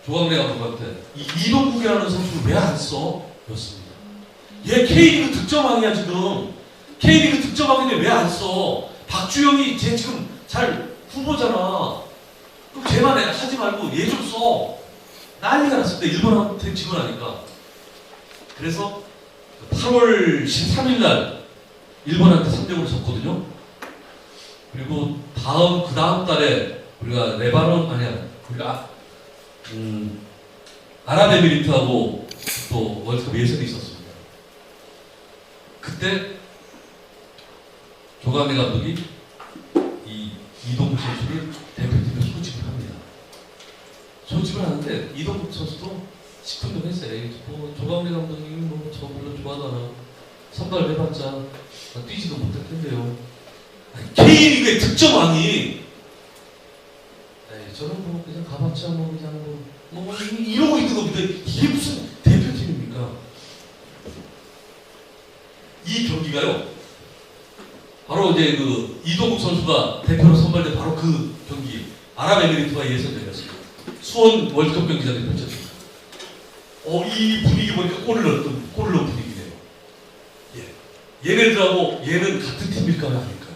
조광래 감독한테 이동국이라는 선수를 왜 안 써? 였습니다. 얘 K리그 득점왕이야 지금. K리그 득점왕인데 왜 안 써? 박주영이 쟤 지금 잘 후보잖아. 그럼 쟤만 하지 말고 얘 좀 써. 난리가 났을 때 일본한테 지고 나니까. 그래서 8월 13일 날 일본한테 3대5로 졌거든요. 그리고 그 다음 달에 우리가 레바논 아니야 우리가 아랍에미리트하고 또 월드컵 예선이 있었습니다. 그때 조광래 감독이 이 이동국 선수를 대표팀에 소집을 합니다. 소집을 하는데 이동국 선수도 시큰둥했어요. 뭐 조광래 감독님이 뭐 저 물론 좋아하잖아. 선발 해봤자 뛰지도 못할 텐데요. K리그의 득점왕이 저는 뭐 그냥 가봤자 뭐 그냥 뭐 이러고 있는 겁니다. 이게 무슨 대표팀입니까? 이 경기가요. 바로 이제 그 이동국 선수가 대표로 선발된 바로 그 경기 아랍에미리트와 예선전이었습니다. 수원 월드컵 경기장에 펼쳤습니다. 이 분위기 보니까 골을 넣은 분위기네요. 예. 얘네들하고 얘는 같은 팀일까 아닐까?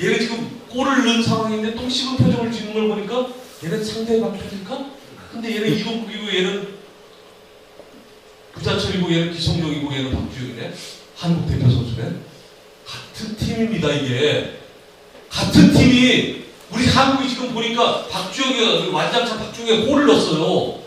얘는 지금 골을 넣은 상황인데 똥 씹은 표정을 짓는 걸 보니까 얘는 상대의 방편일까? 근데 얘는 이동국이고 얘는 구자철이고 얘는 기성용이고 얘는 박주영이네. 한국 대표 선수네. 같은 팀입니다 이게. 같은 팀이 우리 한국이 지금 보니까 박주영이 완장차 박주영이 골을 넣었어요.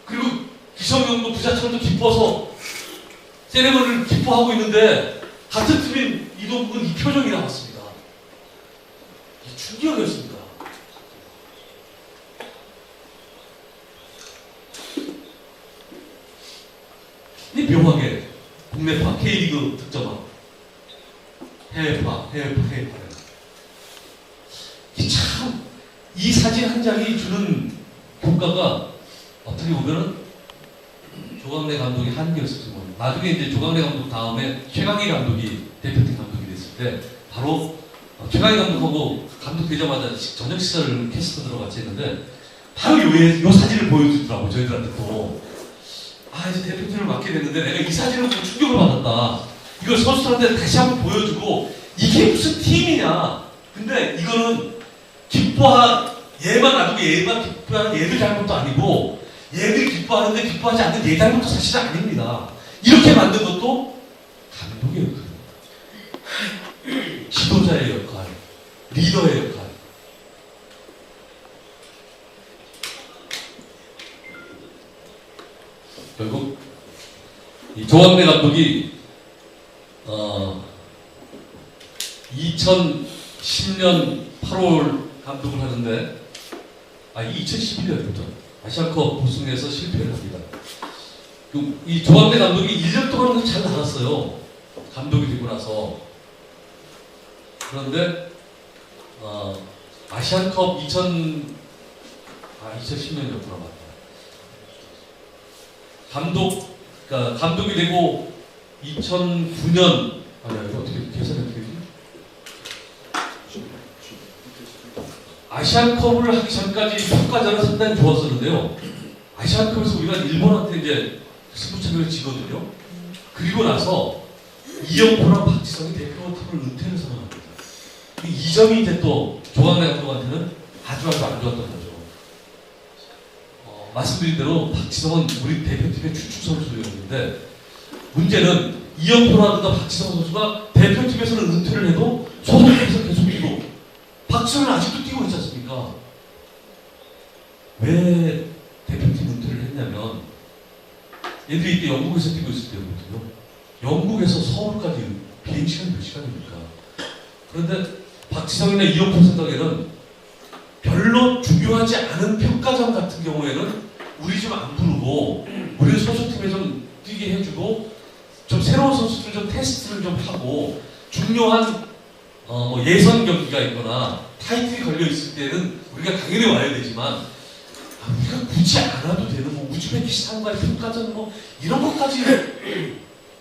그리고 기성용도 구자철도 기뻐서 세레머니를 기뻐하고 있는데 같은 팀인 이동국은 이 표정이 나왔습니다. 이 충격이었습니다. 이 묘하게 국내파 K리그 득점왕 해외파 이 사진 한 장이 주는 효과가 어떻게 보면은 조광래 감독이 한계였을지 모르겠어요. 나중에 이제 조광래 감독 다음에 최강희 감독이 대표팀 감독이 됐을 때 바로 최강희 감독하고 감독 되자마자 저녁 식사를 캐스터들하고 같이 했는데 바로 요 사진을 보여주더라고 저희들한테 또. 이제 대표팀을 맡게 됐는데 내가 이 사진을 보고 충격을 받았다. 이걸 선수들한테 다시 한번 보여주고 이게 무슨 팀이냐. 근데 이거는 얘만 놔두고 얘만 기뻐하는 얘들 잘못도 아니고 얘들 기뻐하는데 기뻐하지 않는 얘 잘못도 사실 아닙니다. 이렇게 만든 것도 감독의 역할, 지도자의 역할, 리더의 역할. 결국 이 조광래 감독이 2010년 8월 감독을 하는데 2011년부터 아시아컵 우승에서 실패를 합니다. 이 조광래 감독이 1년 동안은 잘 나갔어요. 감독이 되고 나서. 그런데 아시안컵 2010년이었구나. 감독이 되고 2009년 어떻게 계산이 어떻게 되지? 아시안컵을 하기 전까지 평가전은 상당히 좋았었는데요. 아시안컵에서 우리가 일본한테 이제 승부차기를 지거든요. 그리고 나서 이영표랑 박지성이 대표팀을 은퇴를 선언합니다. 이 점이 이제 또 조광래 감독한테는 아주 안 좋았던 거죠. 말씀드린 대로 박지성은 우리 대표팀의 주축 선수였는데 문제는 이영표라든가 박지성 선수가 대표팀에서는 은퇴를 해도 소속팀에서 계속 뛰고 박지성은 아직도 뛰고 있지 않습니까? 왜 대표팀 은퇴를 했냐면 얘들이 이때 영국에서 뛰고 있을 때거든요. 영국에서 서울까지 비행시간 몇 시간입니까? 그런데 박지성이나 이영표 생각에는 별로 중요하지 않은 평가전 같은 경우에는 우리 좀 안 부르고 우리 소속팀에 좀 뛰게 해주고 좀 새로운 선수들 좀 테스트를 좀 하고 중요한 예선 경기가 있거나 타이틀이 걸려 있을 때는 우리가 당연히 와야 되지만 우리가 굳이 안 와도 되는 우즈베키스탄과의 평가전 이런 것까지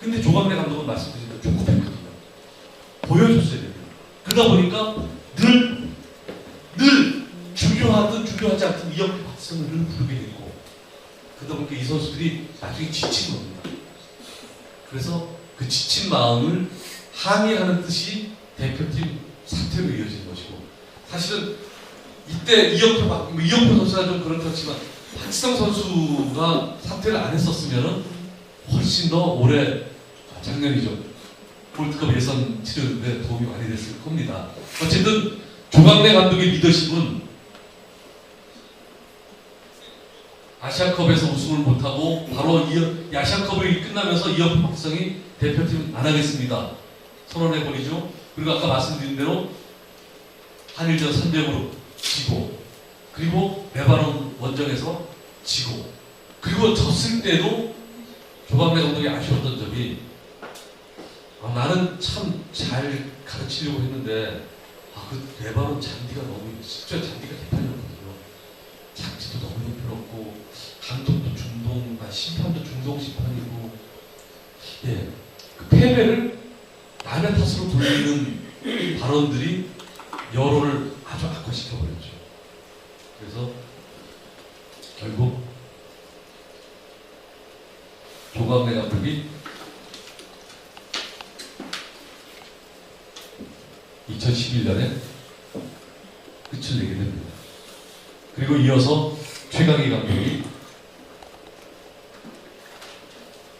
근데 조광래 감독은 말씀드린 대로 조급했거든요. 보여줬어야 됩니다. 그러다 보니까 늘 중요하든 필요하지 않던 이영표 박성을 부르게 됐고, 그러다 보니까 이 선수들이 나중에 지친 겁니다. 그래서 그 지친 마음을 항의하는 뜻이 대표팀 사퇴로 이어진 것이고, 사실은 이때 이영표 선수가 좀 그런 것 같지만 박지성 선수가 사퇴를 안 했었으면 훨씬 더 올해, 작년이죠, 월드컵 예선 치르는데 도움이 많이 됐을 겁니다. 어쨌든 조광래 감독의 리더십은 아시아컵에서 우승을 못하고 바로 아시아컵이 끝나면서 이영표 박지성이 대표팀 안 하겠습니다 선언해버리죠. 그리고 아까 말씀드린 대로 한일전 3대0으로 지고, 그리고 레바논 원정에서 지고, 그리고 졌을 때도 조광래 감독이 아쉬웠던 점이, 나는 참 잘 가르치려고 했는데 그 레바논 잔디가 너무, 진짜 잔디가 개판이었거든요. 장치도 너무 형편없고 감독도 중동, 심판도 중동 심판이고, 예, 그 패배를 남의 탓으로 돌리는 발언들이 여론을 아주 악화시켜버렸죠. 그래서 결국 조광래 감독이 2011년에 끝을 내게 됩니다. 그리고 이어서 최강희 감독이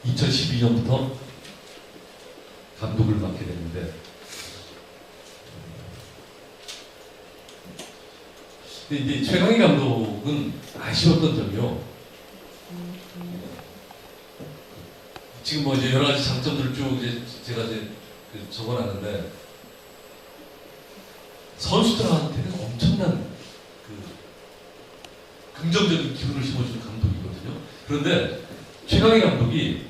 2012년부터 감독을 맡게 됐는데, 근데 이제 최강희 감독은 아쉬웠던 점이요, 지금 뭐 이제 여러 가지 장점들을 쭉 이제 제가 이제 적어놨는데, 선수들한테는 엄청난 긍정적인 기분을 심어주는 감독이거든요. 그런데 최강희 감독이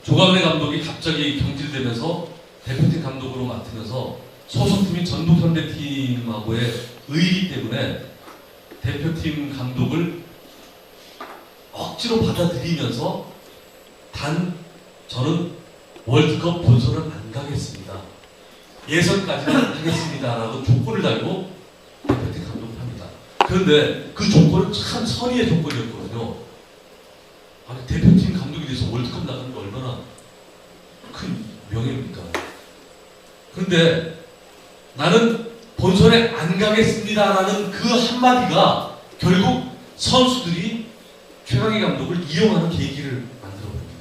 조광래 감독이 갑자기 경질되면서 대표팀 감독으로 맡으면서 소속팀인 전북현대팀하고의 의리 때문에 대표팀 감독을 억지로 받아들이면서 저는 월드컵 본선은 안 가겠습니다, 예선까지는 하겠습니다라고 조건을 달고 대표팀 감독을 합니다. 그런데 그 조건은 참 선의의 조건이었거든요. 아니, 대표팀 감독이 돼서 월드컵 나가는 게 얼마나 큰 명예입니까? 그런데 나는 본선에 안 가겠습니다라는 그 한마디가 결국 선수들이 최강희 감독을 이용하는 계기를 만들어버립니다.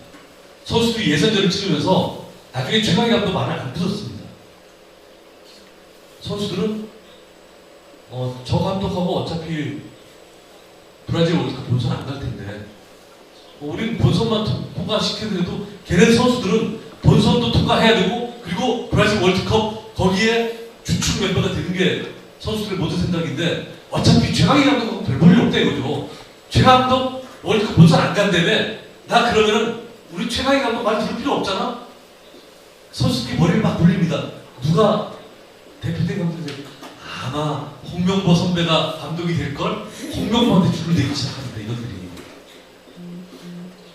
선수들이 예선전을 치르면서 나중에 최강희 감독 말을 안 들었습니다. 선수들은 저 감독하고 어차피 브라질 월드컵 본선 안 갈 텐데 우린 본선만 통과시켜도, 걔네 선수들은 본선도 통과해야 되고, 그리고 브라질 월드컵 거기에 주축 멤버가 되는 게 선수들의 모든 생각인데, 어차피 최강희 감독하고 별 볼일 없다 이거죠. 최 감독 월드컵 본선 안 간다며, 나 그러면은 우리 최강희 감독 말 들을 필요 없잖아. 선수들이 머리를 막 돌립니다. 누가 대표팀 감독이 될, 아마 홍명보 선배가 감독이 될걸? 홍명보한테 줄을 내기 시작합니다, 이것들이.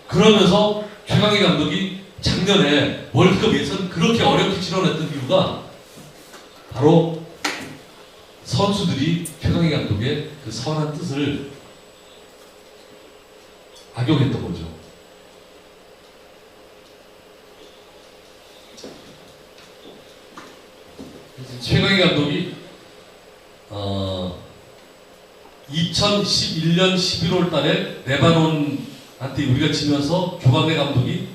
그러면서 최강희 감독이 작년에 월드컵 예선 그렇게 어렵게 치러냈던 이유가 바로 선수들이 최강희 감독의 그 선한 뜻을 악용했던 거죠. 최강희 감독이 2011년 11월 달에 레바논한테 우리가 지면서 조광래 감독이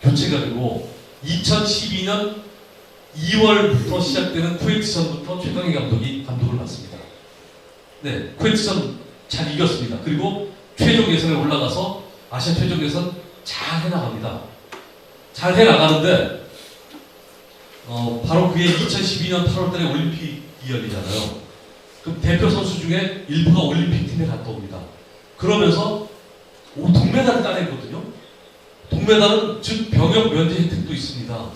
교체가 되고, 2012년 2월부터 시작되는 쿠웨이트전부터 최강희 감독이 감독을 맡습니다. 네, 쿠웨이트전 잘 이겼습니다. 그리고 최종 예선에 올라가서 아시아 최종 예선 잘 해나갑니다. 잘 해나가는데 바로 그게 2012년 8월달에 올림픽이 열리잖아요. 그럼 대표 선수 중에 일부가 올림픽 팀에 갔다 옵니다. 그러면서 동메달을 따냈거든요. 동메달은 즉 병역 면제 혜택도 있습니다.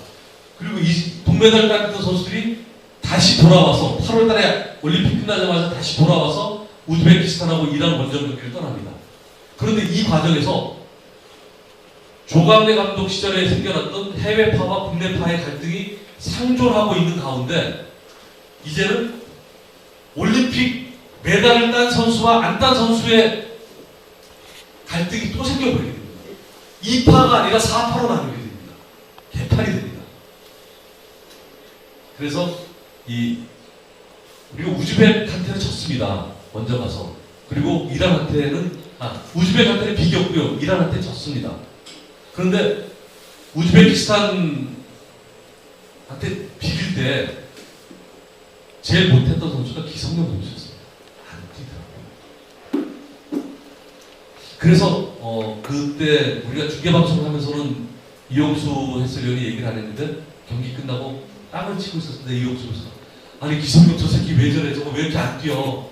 그리고 이 동메달을 따냈던 선수들이 다시 돌아와서 8월달에 올림픽 끝나자마자 다시 돌아와서 우즈베키스탄하고 이란 원정 경기를 떠납니다. 그런데 이 과정에서 조광래 감독 시절에 생겨났던 해외파와 국내파의 갈등이 상존하고 있는 가운데 이제는 올림픽 메달을 딴 선수와 안 딴 선수의 갈등이 또 생겨버리게 됩니다. 2파가 아니라 4파로 나누게 됩니다. 개판이 됩니다. 그래서 우리가 우즈벡한테는 졌습니다. 먼저 가서. 그리고 이란한테는 우즈벡한테는 비겼고요. 이란한테 졌습니다. 그런데 우즈베키스탄한테 비길 때 제일 못했던 선수가 기성용 선수였어요. 안 뛰더라고요. 그래서 그때 우리가 중계방송을 하면서는 이용수 해설위원이 얘기를 안 했는데 경기 끝나고 땅을 치고 있었는데 이용수에서 아니 기성용 저 새끼 왜 저래? 저거 왜 이렇게 안 뛰어?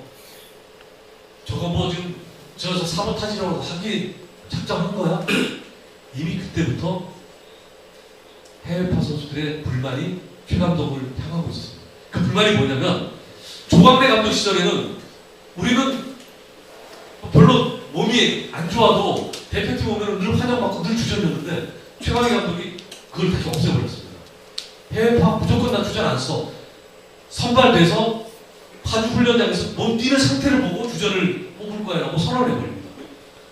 저거 뭐 지금 저 사보타지라고 하기 작정한 거야? 이미 그때부터 해외파 선수들의 불만이 최 감독을 향하고 있었습니다. 그 불만이 뭐냐면 조광래 감독 시절에는 우리는 별로 몸이 안 좋아도 대표팀 오면 늘 환영받고 늘 주전이었는데 최광래 감독이 그걸 다시 없애버렸습니다. 해외파 무조건 나 주전 안 써. 선발돼서 파주 훈련장에서 몸 뛰는 상태를 보고 주전을 뽑을 거야라고 선언해버립니다.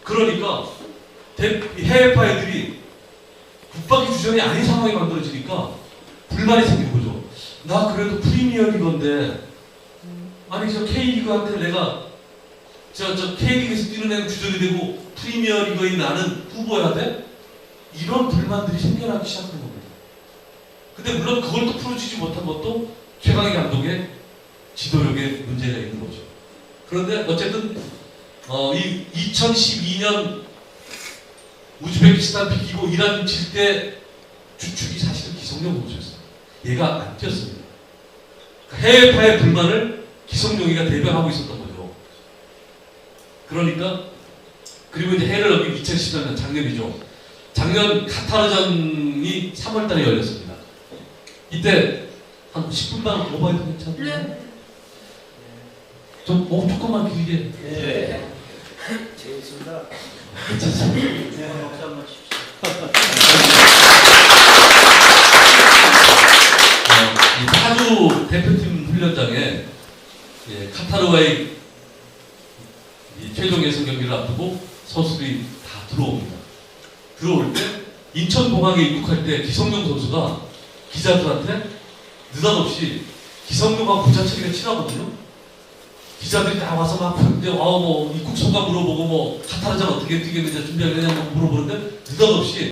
그러니까 해외파 애들이 붙박이 주전이 아닌 상황이 만들어지니까 불만이 생기는 거죠. 나 그래도 프리미어리건데 아니 저 K리그한테 내가 저 K리그에서 뛰는 애는 주전이 되고 프리미어리거인 나는 후보여야 돼? 이런 불만들이 생겨나기 시작한 겁니다. 근데 물론 그걸 또 풀어주지 못한 것도 최강희 감독의 지도력에 문제가 있는 거죠. 그런데 어쨌든 2012년 우즈베키스탄 비기고 이란 질 때 주축이 사실은 기성용 선수였어요. 얘가 안 뛰었습니다. 해외파의 불만을 기성용이가 대변하고 있었던 거죠. 그러니까 그리고 이제 해를 넘긴 2014년 작년이죠. 작년 카타르전이 3월달에 열렸습니다. 이때 한 10분만 오버해도 괜찮나요? 네. 좀 조금만 길게. 네. 재밌습니다. 괜찮습니다. 네, 박수 한번 주십시오. 이 파주 대표팀 훈련장에 카타르와의 최종 예선 경기를 앞두고 선수들이 다 들어옵니다. 들어올 때 인천공항에 입국할 때 기성용 선수가 기자들한테 느닷없이 기성용하고 부자철이가 친하거든요. 기자들이 다 와서 막 이제 뭐 입국 소감 물어보고 뭐 카타르전 어떻게 뛰겠느냐 준비하겠느냐 물어보는데 느닷없이